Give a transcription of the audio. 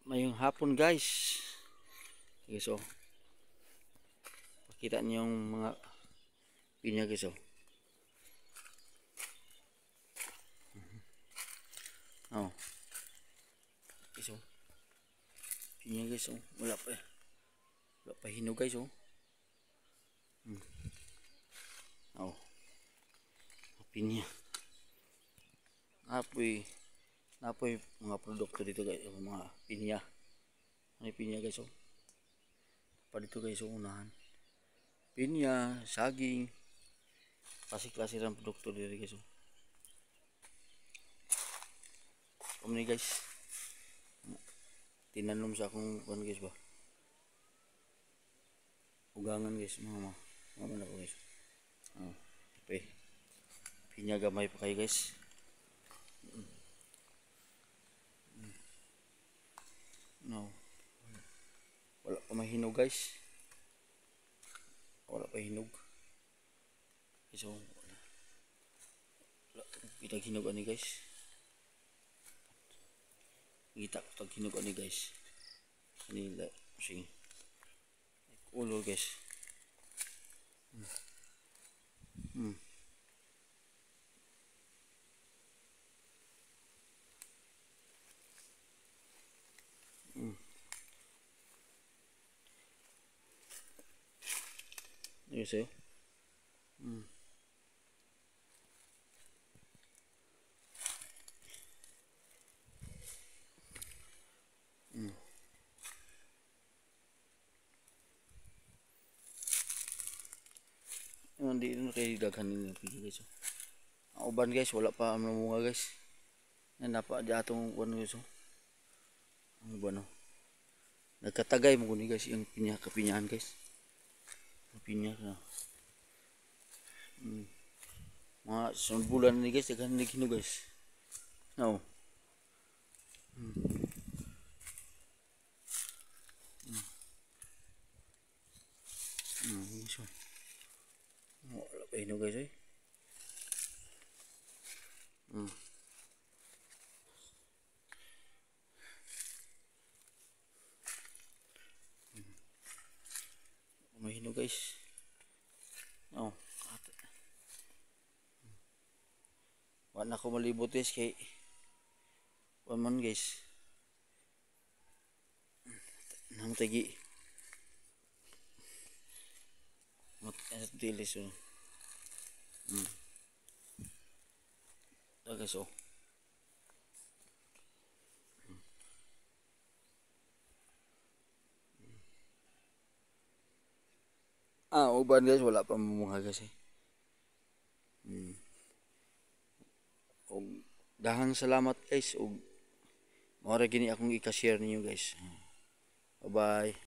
Mayong hapon guys. Okay, so pakita niyo yung mga pinya guys. Oh. Okay, so pinya guys. Wala pa hinog guys. Oh. Pinya. Napoy mga produkto dito guys, mga pinya. Ano pinya guys? Pa dito guys, unahan. Pinya, saging, klase-klase ng produkto dito guys. Kumuni guys, tinanom sa akong guys ba? Ugangan guys, mga na ko guys. Okay. Pinya gamay pa kayo guys. No. Wala pa mahinog guys. Wala pa hinog. So, wala kitang hinog ani guys. Kita ko tag hinog ani guys. Nila sing ulo guys. Ayun sa'yo. Hindi na kayo daghan ninyo guys. Ang uban guys, wala pa ang mga guys. Napa di atong ano guys. Ang uban nagkatagay mo guni guys yung pinya kapinyahan guys. Pinya na. Mga sunod bulan ni guys, daghan ni hinog guys. No. Wala pa hinog guys eh. May hinog guys. Wala na ko malibot guys kay man guys. Nang tagi. At dilis guys uban guys, wala pa mamunga guys eh. Og dahang salamat guys og mao ra gini akong i-share ninyo guys. Bye bye.